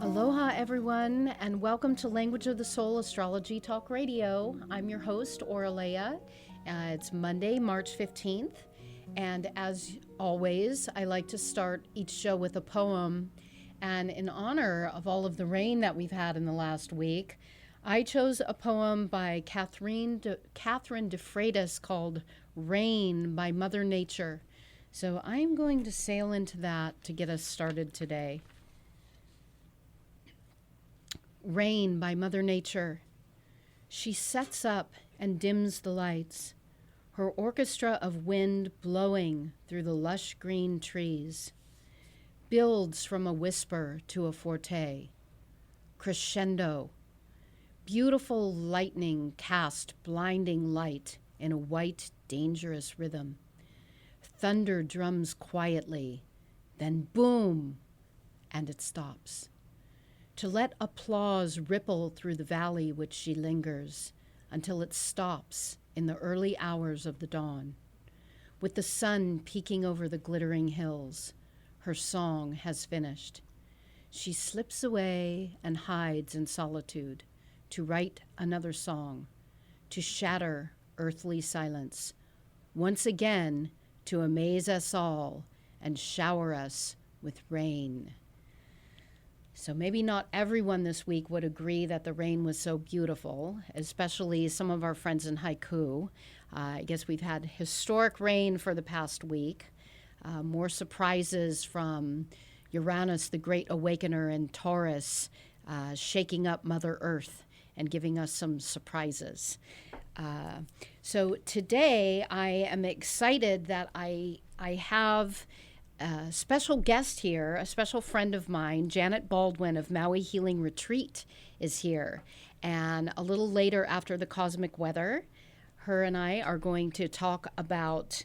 Aloha, everyone, and welcome to Language of the Soul Astrology Talk Radio. I'm your host, Ora'lea. It's Monday, March 15th, and as always, I like to start each show with a poem. And in honor of all of the rain that we've had in the last week, I chose a poem by Catherine de Freitas called Rain by Mother Nature. So I'm going to sail into that to get us started today. Rain by Mother Nature. She sets up and dims the lights, her orchestra of wind blowing through the lush green trees, builds from a whisper to a forte, crescendo. Beautiful lightning cast blinding light in a white, dangerous rhythm. Thunder drums quietly, then boom, and it stops. To let applause ripple through the valley which she lingers until it stops in the early hours of the dawn. With the sun peeking over the glittering hills, her song has finished. She slips away and hides in solitude to write another song, to shatter earthly silence, once again to amaze us all and shower us with rain. So maybe not everyone this week would agree that the rain was so beautiful, especially some of our friends in haiku. I guess we've had historic rain for the past week. More surprises from Uranus, the Great Awakener, and Taurus, shaking up Mother Earth and giving us some surprises. So today I am excited that I have a special guest here, a special friend of mine, Janet Baldwin of Maui Healing Retreat is here. And a little later after the cosmic weather, her and I are going to talk about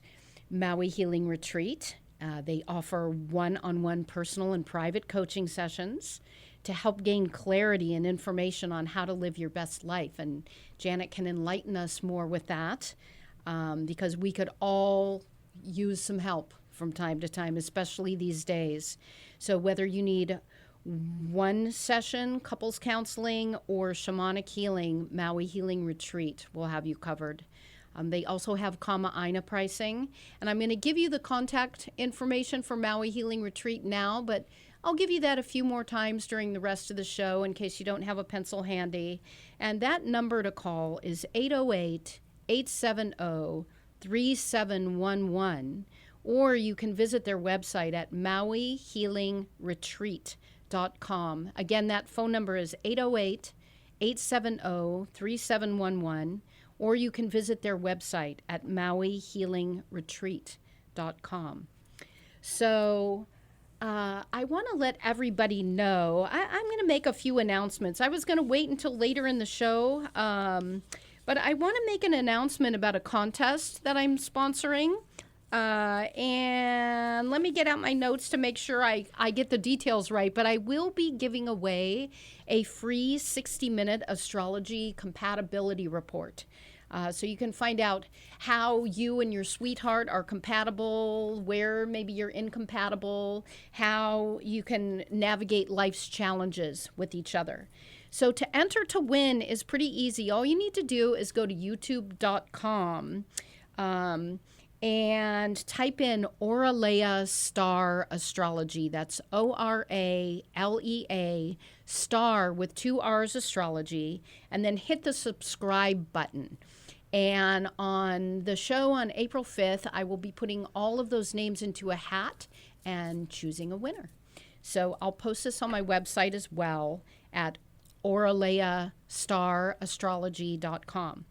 Maui Healing Retreat. They offer one-on-one personal and private coaching sessions to help gain clarity and information on how to live your best life. And Janet can enlighten us more with that because we could all use some help from time to time, especially these days. So whether you need one session, couples counseling, or shamanic healing, Maui Healing Retreat will have you covered. They also have Kama Aina pricing. And I'm going to give you the contact information for Maui Healing Retreat now, but I'll give you that a few more times during the rest of the show in case you don't have a pencil handy. And that number to call is 808-870-3711. Or you can visit their website at mauihealingretreat.com. Again, that phone number is 808-870-3711. Or you can visit their website at mauihealingretreat.com. So I want to let everybody know, I'm going to make a few announcements. I was going to wait until later in the show, but I want to make an announcement about a contest that I'm sponsoring. And let me get out my notes to make sure I get the details right, but I will be giving away a free 60-minute astrology compatibility report. So you can find out how you and your sweetheart are compatible, where maybe you're incompatible, how you can navigate life's challenges with each other. So to enter to win is pretty easy. All you need to do is go to youtube.com and type in Ora'lea Starr Astrology. That's Oralea Starr with 2 R's Astrology, and then hit the subscribe button. And on the show on April 5th, I will be putting all of those names into a hat and choosing a winner. So I'll post this on my website as well at oraleastarrastrology.com.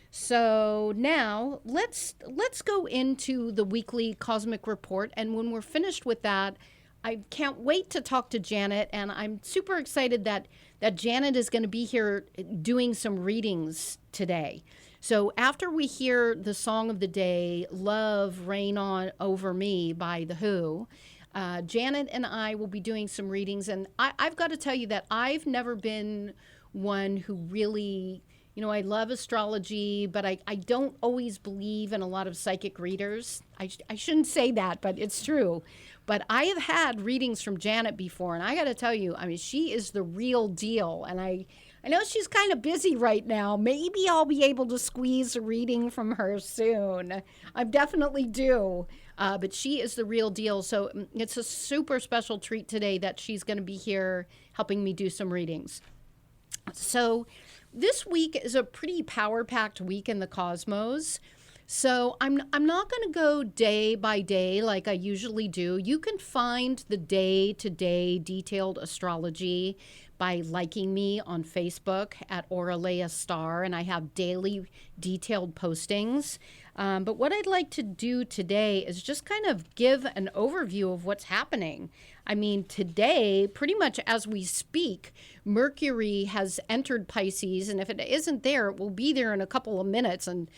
So now let's go into the weekly cosmic report, and when we're finished with that, I can't wait to talk to Janet, and I'm super excited that Janet is going to be here doing some readings today. So after we hear the song of the day, Love Rain On Over Me by The Who, Janet and I will be doing some readings, and I've got to tell you that I've never been one who really I love astrology, but I don't always believe in a lot of psychic readers. I shouldn't say that, but it's true. But I have had readings from Janet before, and I got to tell you, I mean, she is the real deal. And I know she's kind of busy right now. Maybe I'll be able to squeeze a reading from her soon. I definitely do. But she is the real deal. So it's a super special treat today that she's going to be here helping me do some readings. So this week is a pretty power-packed week in the cosmos. So I'm not going to go day by day like I usually do. You can find the day-to-day detailed astrology by liking me on Facebook at Ora'lea Starr, and I have daily detailed postings. But what I'd like to do today is just kind of give an overview of what's happening. I mean, today, pretty much as we speak, Mercury has entered Pisces, and if it isn't there, it will be there in a couple of minutes. And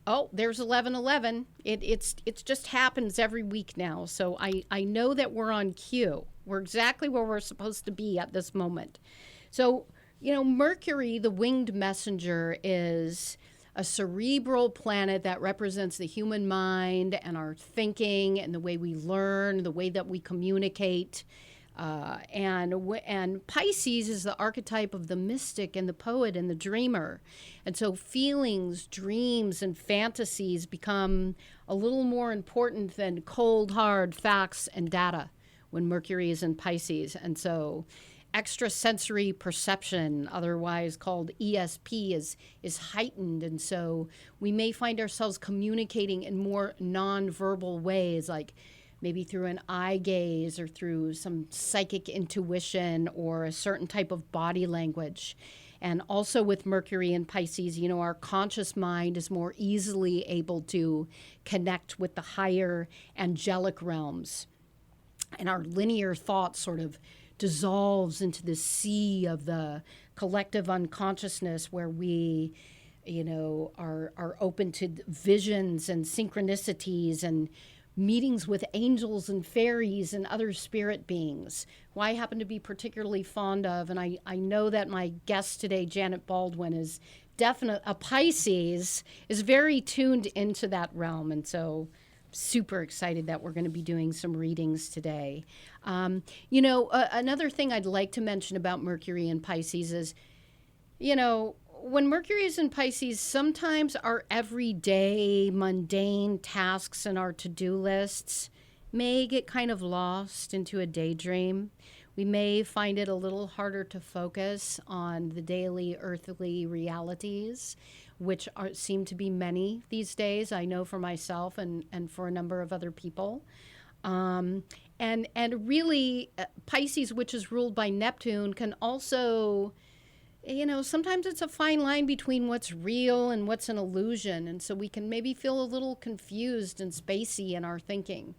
oh, there's 11:11. It's just happens every week now. So I know that we're on cue. We're exactly where we're supposed to be at this moment. So, Mercury, the winged messenger, is a cerebral planet that represents the human mind and our thinking and the way we learn, the way that we communicate. And Pisces is the archetype of the mystic and the poet and the dreamer. And so feelings, dreams, and fantasies become a little more important than cold, hard facts and data when Mercury is in Pisces. And so extrasensory perception, otherwise called ESP, is heightened. And so we may find ourselves communicating in more nonverbal ways, like maybe through an eye gaze or through some psychic intuition or a certain type of body language. And also with Mercury and Pisces, our conscious mind is more easily able to connect with the higher angelic realms. And our linear thought sort of dissolves into the sea of the collective unconsciousness where we, are open to visions and synchronicities and meetings with angels and fairies and other spirit beings, who I happen to be particularly fond of. And I know that my guest today, Janet Baldwin, is a Pisces, is very tuned into that realm. And so super excited that we're going to be doing some readings today. Another thing I'd like to mention about Mercury and Pisces is, when Mercury is in Pisces, sometimes our everyday mundane tasks and our to-do lists may get kind of lost into a daydream. We may find it a little harder to focus on the daily earthly realities, which seem to be many these days, I know for myself and for a number of other people. And really, Pisces, which is ruled by Neptune, can also, sometimes it's a fine line between what's real and what's an illusion. And so we can maybe feel a little confused and spacey in our thinking.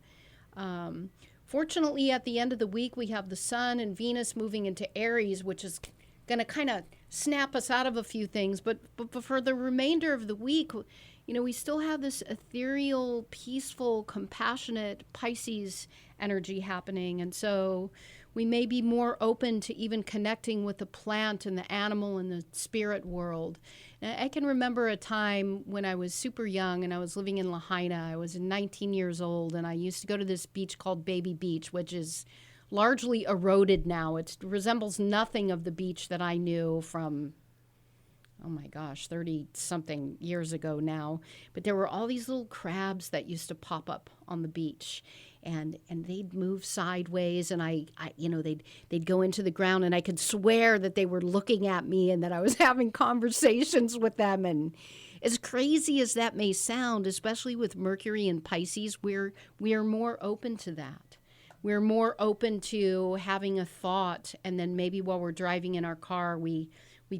Fortunately, at the end of the week, we have the Sun and Venus moving into Aries, which is going to kind of snap us out of a few things. But for the remainder of the week, we still have this ethereal, peaceful, compassionate Pisces energy happening. And so we may be more open to even connecting with the plant and the animal and the spirit world. And I can remember a time when I was super young and I was living in Lahaina. I was 19 years old, and I used to go to this beach called Baby Beach, which is largely eroded now. It resembles nothing of the beach that I knew from, 30-something years ago now. But there were all these little crabs that used to pop up on the beach. And they'd move sideways, and they'd go into the ground, and I could swear that they were looking at me and that I was having conversations with them. And as crazy as that may sound, especially with Mercury and Pisces, we are more open to that. We're more open to having a thought, and then maybe while we're driving in our car, we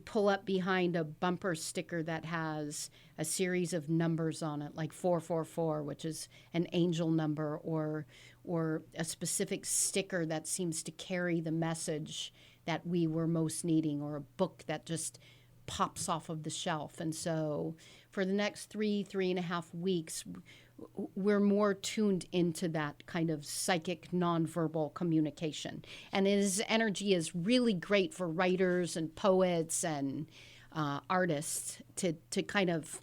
pull up behind a bumper sticker that has a series of numbers on it, like 444, which is an angel number, or a specific sticker that seems to carry the message that we were most needing, or a book that just pops off of the shelf. And so for the next 3.5 weeks, we're more tuned into that kind of psychic nonverbal communication. And his energy is really great for writers and poets and artists to kind of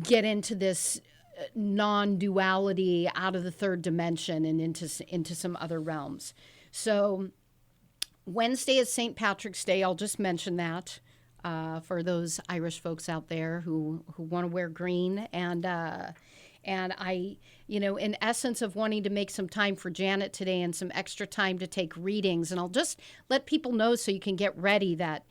get into this non-duality out of the third dimension and into some other realms. So Wednesday is St. Patrick's Day. I'll just mention that for those Irish folks out there who want to wear green. And I, in essence of wanting to make some time for Janet today and some extra time to take readings. And I'll just let people know so you can get ready that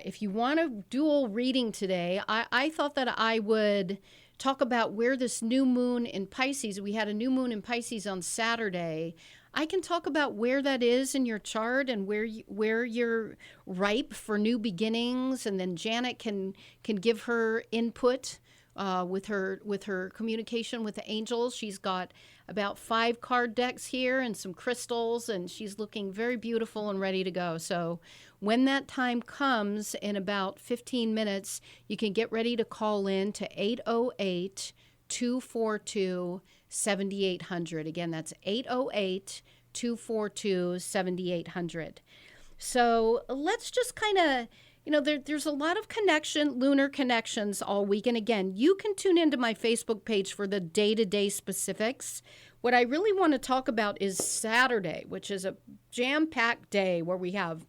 if you want a dual reading today, I thought that I would talk about where this new moon in Pisces, we had a new moon in Pisces on Saturday. I can talk about where that is in your chart and where you're ripe for new beginnings, and then Janet can give her input with her communication with the angels. She's got about 5 card decks here and some crystals, and she's looking very beautiful and ready to go. So when that time comes in about 15 minutes, you can get ready to call in to 808-242-7800. Again, that's 808-242-7800. So let's just kind of, there's a lot of lunar connections all week. And again, you can tune into my Facebook page for the day-to-day specifics. What I really want to talk about is Saturday, which is a jam-packed day where we have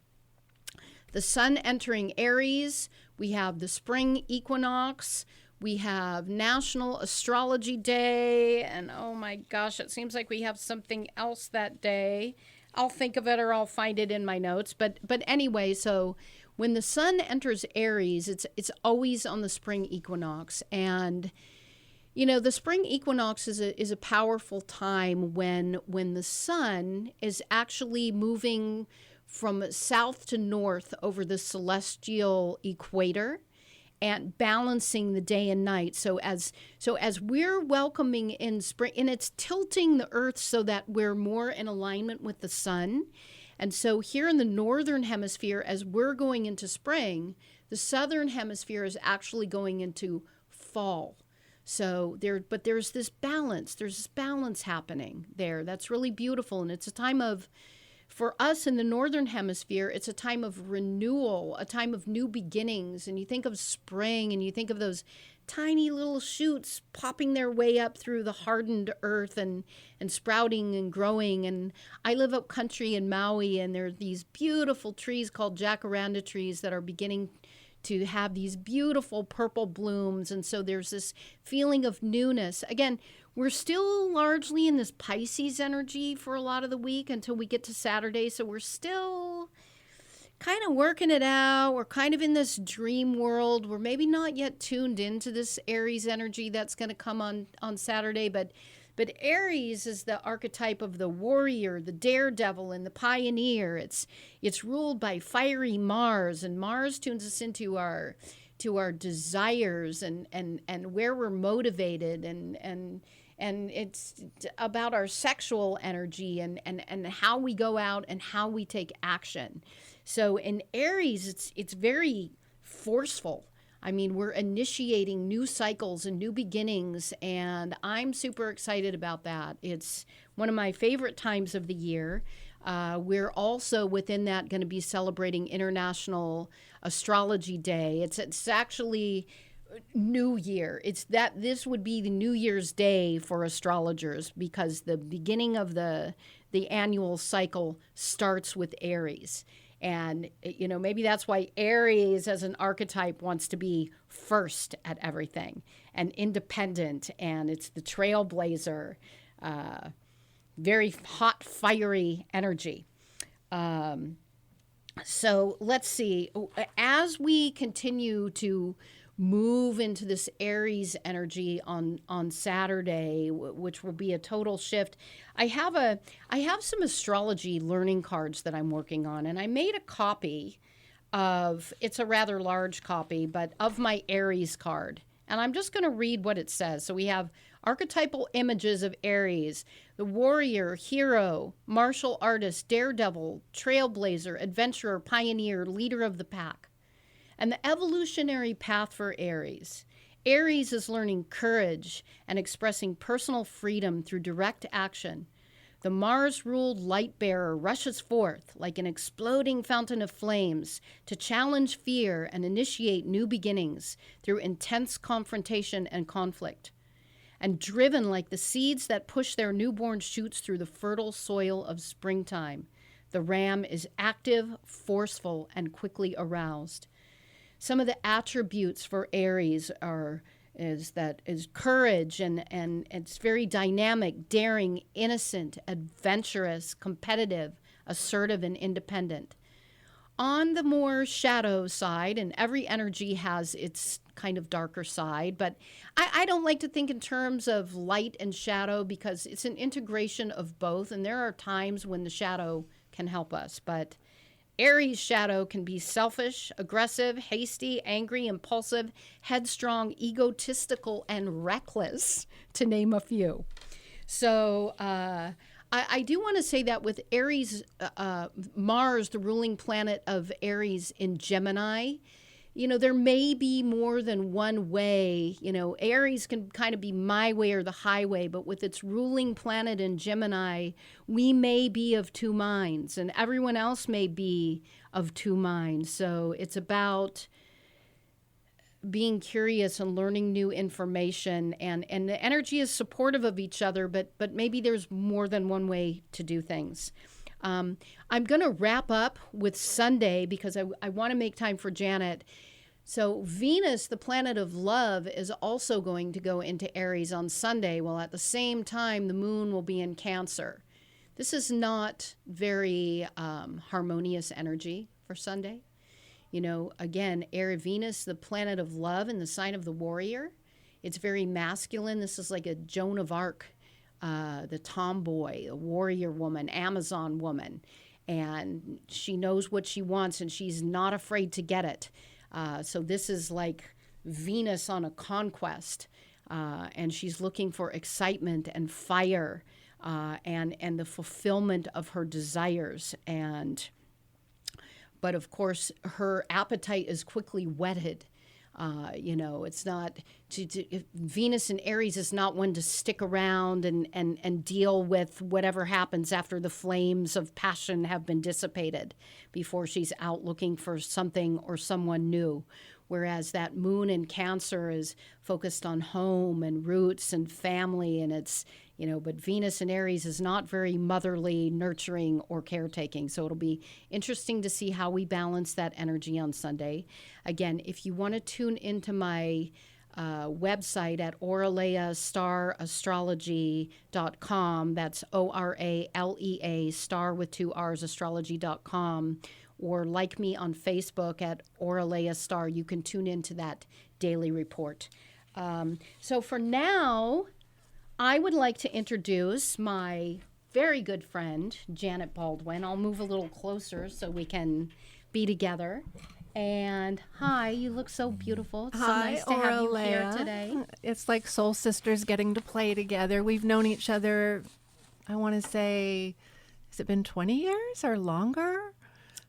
the sun entering Aries, we have the spring equinox, we have National Astrology Day, and oh my gosh, it seems like we have something else that day. I'll think of it or I'll find it in my notes. But anyway, so when the sun enters Aries, it's always on the spring equinox. And, the spring equinox is a powerful time when the sun is actually moving from south to north over the celestial equator and balancing the day and night. So as we're welcoming in spring, and it's tilting the earth so that we're more in alignment with the sun. And so here in the northern hemisphere, as we're going into spring, the southern hemisphere is actually going into fall. So there's this balance happening there. That's really beautiful. And it's a time of, for us in the northern hemisphere, it's a time of renewal, a time of new beginnings. And you think of spring and you think of those tiny little shoots popping their way up through the hardened earth and sprouting and growing. And I live up country in Maui, and there are these beautiful trees called jacaranda trees that are beginning to have these beautiful purple blooms. And so there's this feeling of newness. Again, we're still largely in this Pisces energy for a lot of the week until we get to Saturday. So we're still kind of working it out. We're kind of in this dream world. We're maybe not yet tuned into this Aries energy that's going to come on Saturday. But Aries is the archetype of the warrior, the daredevil, and the pioneer. It's ruled by fiery Mars, and Mars tunes us into our desires and where we're motivated, and it's about our sexual energy and how we go out and how we take action. So in Aries, it's very forceful. I mean, we're initiating new cycles and new beginnings, and I'm super excited about that. It's one of my favorite times of the year. We're also within that going to be celebrating International Astrology Day. It's actually New Year. This would be the New Year's Day for astrologers, because the beginning of the annual cycle starts with Aries. And, maybe that's why Aries as an archetype wants to be first at everything and independent. And it's the trailblazer, very hot, fiery energy. So let's see. As we continue to move into this Aries energy on Saturday, which will be a total shift. I have some astrology learning cards that I'm working on, and I made a copy of, it's a rather large copy, but of my Aries card. And I'm just going to read what it says. So we have archetypal images of Aries: the warrior, hero, martial artist, daredevil, trailblazer, adventurer, pioneer, leader of the pack. And the evolutionary path for Aries. Aries is learning courage and expressing personal freedom through direct action. The Mars-ruled light bearer rushes forth like an exploding fountain of flames to challenge fear and initiate new beginnings through intense confrontation and conflict. And driven like the seeds that push their newborn shoots through the fertile soil of springtime, the ram is active, forceful, and quickly aroused. Some of the attributes for Aries is courage, and it's very dynamic, daring, innocent, adventurous, competitive, assertive, and independent. On the more shadow side, and every energy has its kind of darker side, but I don't like to think in terms of light and shadow because it's an integration of both, and there are times when the shadow can help us. But Aries shadow can be selfish, aggressive, hasty, angry, impulsive, headstrong, egotistical, and reckless, to name a few. So I do want to say that with Aries, Mars, the ruling planet of Aries in Gemini, there may be more than one way. Aries can kind of be my way or the highway, but with its ruling planet in Gemini, we may be of two minds, and everyone else may be of two minds. So it's about being curious and learning new information, and the energy is supportive of each other, but maybe there's more than one way to do things. I'm going to wrap up with Sunday because I want to make time for Janet. So Venus, the planet of love, is also going to go into Aries on Sunday, while at the same time the moon will be in Cancer. This is not very harmonious energy for Sunday. Again, Venus, the planet of love and the sign of the warrior. It's very masculine. This is like a Joan of Arc, the tomboy, a warrior woman, Amazon woman. And she knows what she wants and she's not afraid to get it. So this is like Venus on a conquest. And she's looking for excitement and fire and the fulfillment of her desires. But of course, her appetite is quickly whetted. It's not Venus in Aries is not one to stick around and deal with whatever happens after the flames of passion have been dissipated before she's out looking for something or someone new. Whereas that moon in Cancer is focused on home and roots and family, and it's, but Venus in Aries is not very motherly, nurturing, or caretaking. So it'll be interesting to see how we balance that energy on Sunday. Again, if you want to tune into my website at Ora'lea, Starr, Astrology.com, that's Oralea, Starr with two R's, Astrology.com, or like me on Facebook at Ora'lea Starr. You can tune into that daily report. So for now, I would like to introduce my very good friend, Janet Baldwin. I'll move a little closer so we can be together. And hi, you look so beautiful. It's so nice to have you here today. It's like soul sisters getting to play together. We've known each other, I want to say, has it been 20 years or longer?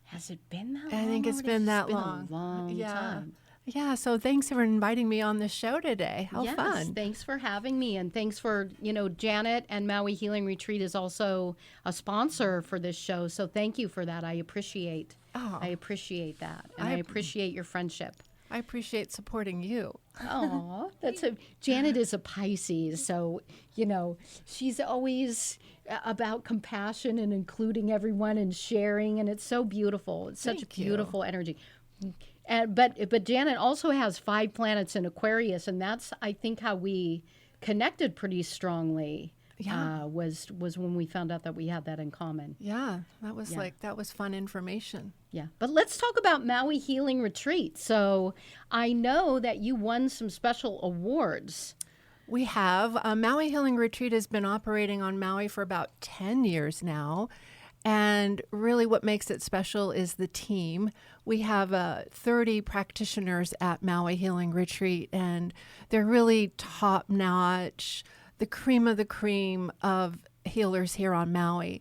Has it been that long? I think it's been that long. It's been a long time. Yeah, so thanks for inviting me on the show today. How fun. Thanks for having me, and thanks for, Janet and Maui Healing Retreat is also a sponsor for this show, so thank you for that. I appreciate that, and I appreciate your friendship. I appreciate supporting you. Oh, Janet is a Pisces, so, she's always about compassion and including everyone and sharing, and it's so beautiful. It's such beautiful energy. But Janet also has 5 planets in Aquarius, and that's, I think, how we connected pretty strongly. Yeah, was when we found out that we had that in common. Yeah, that was fun information. Yeah, but let's talk about Maui Healing Retreat. So I know that you won some special awards. We have. Maui Healing Retreat has been operating on Maui for about 10 years now. And really what makes it special is the team. We have 30 practitioners at Maui Healing Retreat, and they're really top-notch, the cream of healers here on Maui.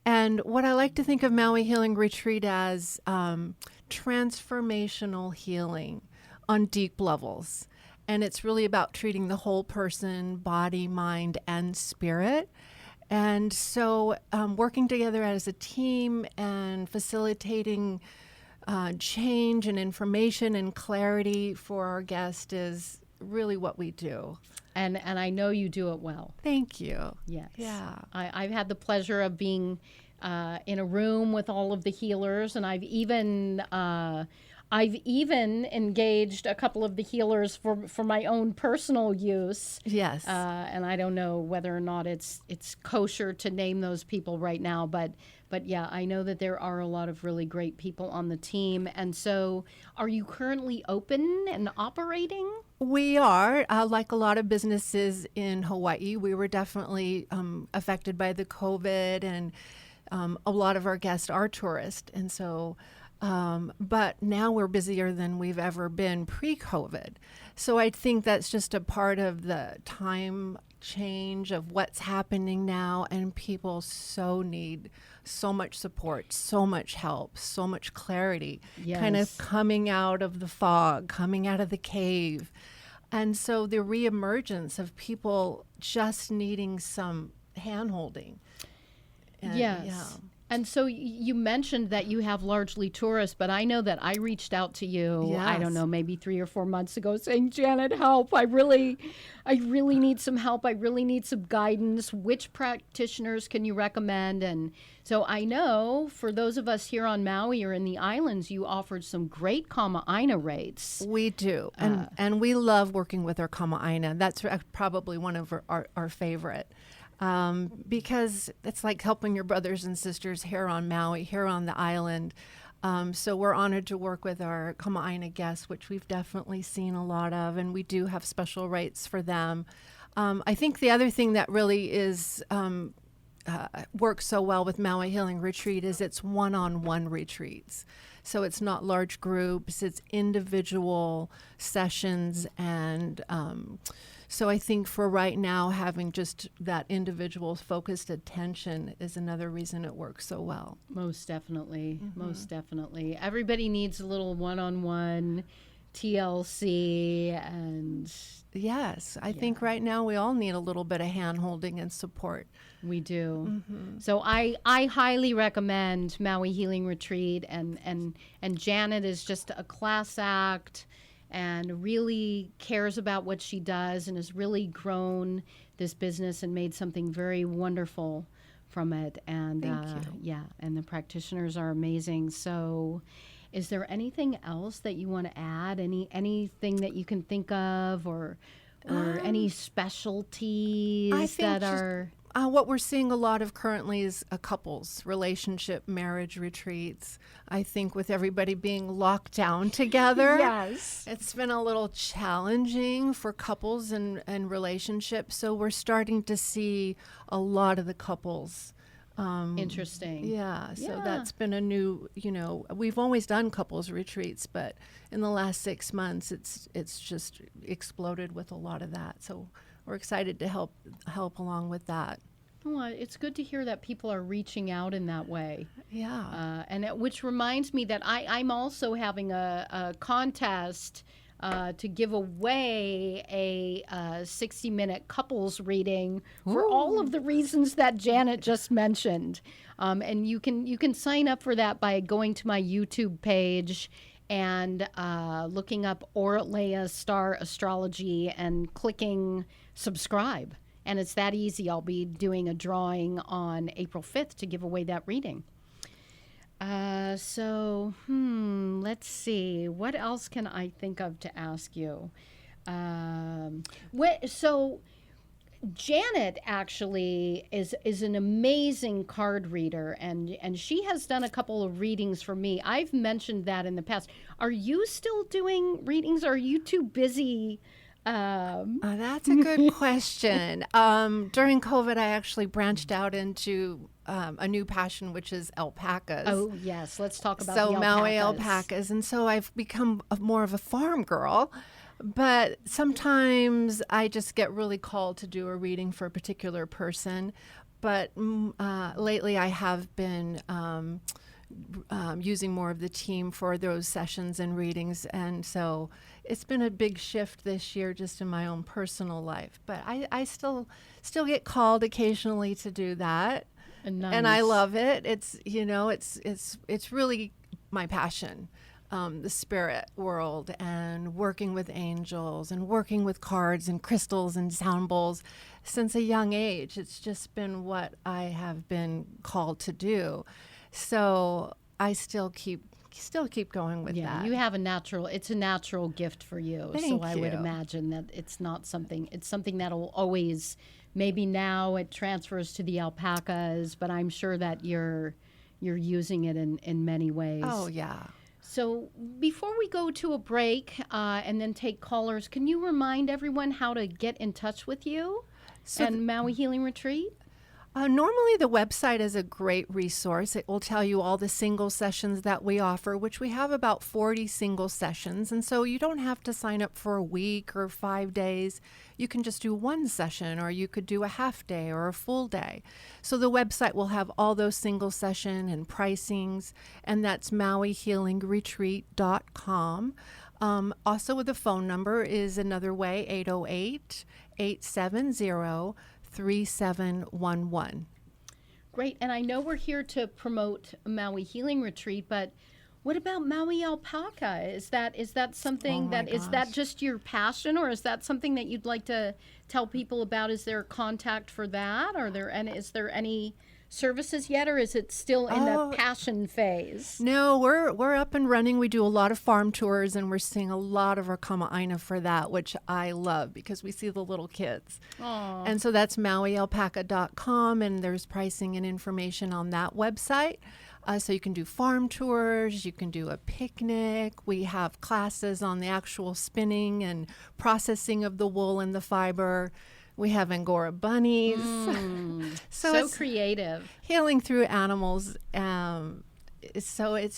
And what I like to think of Maui Healing Retreat as transformational healing on deep levels. And it's really about treating the whole person, body, mind, and spirit. And so working together as a team and facilitating change and information and clarity for our guest is really what we do. And I know you do it well. Thank you. Yes. Yeah. I've had the pleasure of being in a room with all of the healers, and I've even engaged a couple of the healers for my own personal use. Yes. And I don't know whether or not it's kosher to name those people right now, but yeah, I know that there are a lot of really great people on the team. And so, are you currently open and operating? We are, like a lot of businesses in Hawaii, we were definitely affected by the COVID, and a lot of our guests are tourists. And so, but now we're busier than we've ever been pre-COVID. So I think that's just a part of the time change of what's happening now, and people so need so much support, so much help, so much clarity, kind of Yes. coming out of the fog, coming out of the cave. And so the reemergence of people just needing some hand-holding. And, Yes. yeah. And so you mentioned that you have largely tourists, but I know that I reached out to you, I don't Yes. know, maybe 3 or 4 months ago saying, Janet, help. I really need some help. I really need some guidance. Which practitioners can you recommend? And so I know for those of us here on Maui or in the islands, you offered some great Kama'aina rates. We do. And we love working with our Kama'aina. That's probably one of our favorite. Because it's like helping your brothers and sisters here on Maui, here on the island. So we're honored to work with our Kama'aina guests, which we've definitely seen a lot of, and we do have special rates for them. I think the other thing that really is works so well with Maui Healing Retreat is it's one-on-one retreats. So it's not large groups, it's individual sessions, and so I think for right now, having just that individual focused attention is another reason it works so well. Most definitely. Most definitely. Everybody needs a little one-on-one TLC and Yes, I think right now we all need a little bit of hand-holding and support. we do. So I highly recommend Maui Healing Retreat, and Janet is just a class act and really cares about what she does and has really grown this business and made something very wonderful from it. And Thank you. yeah, and the practitioners are amazing. So is there anything else that you want to add? Anything that you can think of, or any specialties I think that just- are what we're seeing a lot of currently is a couples relationship marriage retreats. I think with everybody being locked down together, Yes. it's been a little challenging for couples and relationships. So we're starting to see a lot of the couples. Interesting. Yeah, so Yeah. that's been a new, we've always done couples retreats, but in the last 6 months, it's just exploded with a lot of that. So we're excited to help along with that. Well, it's good to hear that people are reaching out in that way. Yeah. Which reminds me that I'm also having a contest to give away a 60-minute couples reading for all of the reasons that Janet just mentioned. And you can sign up for that by going to my YouTube page and looking up Ora'lea Starr Astrology and clicking subscribe. And it's that easy. I'll be doing a drawing on April 5th to give away that reading. Let's see. What else can I think of to ask you? So Janet actually is an amazing card reader, and she has done a couple of readings for me. I've mentioned that in the past. Are you still doing readings? Or are you too busy? That's a good question. During COVID, I actually branched out into a new passion, which is alpacas. Oh, yes. Let's talk about So the Maui alpacas. And so I've become more of a farm girl. But sometimes I just get really called to do a reading for a particular person. But lately I have been using more of the team for those sessions and readings. And so it's been a big shift this year just in my own personal life. But I still get called occasionally to do that. And I love it. It's, it's really my passion. The spirit world and working with angels and working with cards and crystals and sound bowls since a young age. It's just been what I have been called to do. So I still keep going with that. You have it's a natural gift for you. Thank so I you. would imagine that it's something that'll always, maybe now it transfers to the alpacas, but I'm sure that you're using it in many ways. Oh, yeah. So before we go to a break and then take callers, can you remind everyone how to get in touch with you and Maui Healing Retreat? Normally the website is a great resource. It will tell you all the single sessions that we offer, which we have about 40 single sessions. And so you don't have to sign up for a week or 5 days. You can just do one session, or you could do a half day or a full day. So the website will have all those single session and pricings, and that's mauihealingretreat.com. Also, the phone number is another way, 808-870-3711. Great. And I know we're here to promote Maui Healing Retreat, but what about Maui alpaca? Is that something is that just your passion, or is that something that you'd like to tell people about? Is there a contact for that? Is there any services yet, or is it still in the passion phase? No, we're up and running. We do a lot of farm tours, and we're seeing a lot of our kama'aina for that, which I love because we see the little kids. Aww. And so that's mauialpaca.com, and there's pricing and information on that website. So you can do farm tours, you can do a picnic. We have classes on the actual spinning and processing of the wool and the fiber. We have Angora bunnies. So it's creative. Healing through animals. So it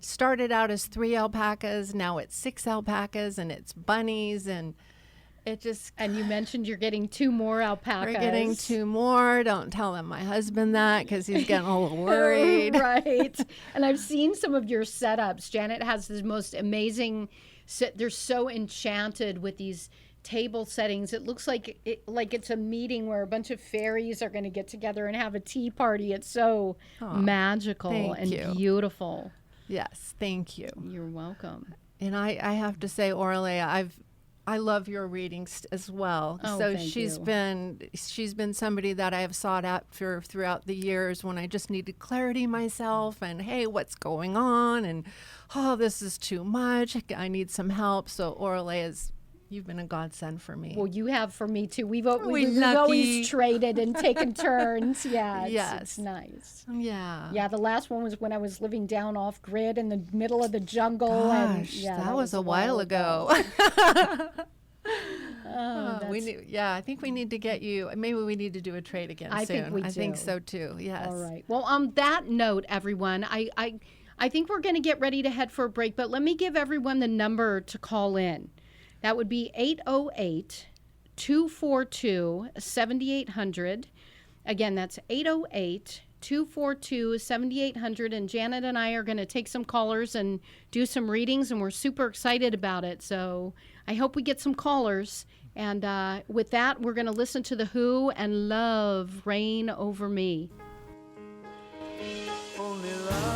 started out as 3 alpacas. Now it's 6 alpacas, and it's bunnies, and it just... And you mentioned you're getting 2 more alpacas. We're getting 2 more. Don't tell my husband that, because he's getting a little worried. Right. And I've seen some of your setups. Janet has this most amazing... They're so enchanted with these table settings. It looks like it's a meeting where a bunch of fairies are going to get together and have a tea party. It's so magical and beautiful. Yes, thank you. You're welcome. And I have to say, Ora'lea, I love your readings as well. So she's been somebody that I have sought after throughout the years when I just needed clarity myself, and hey, what's going on, and this is too much. I need some help. So Ora'lea, you've been a godsend for me. Well, you have for me too. We've always traded and taken turns. Yeah, it's nice. Yeah. Yeah, the last one was when I was living down off grid in the middle of the jungle. Gosh, that was a while ago. I think we need to get you. Maybe we need to do a trade again soon. I think so too. Yes. All right. Well, on that note, everyone, I think we're going to get ready to head for a break, but let me give everyone the number to call in. That would be 808-242-7800. Again, that's 808-242-7800. And Janet and I are going to take some callers and do some readings, and we're super excited about it. So I hope we get some callers. And with that, we're going to listen to The Who and Love Reign Over Me. Only love.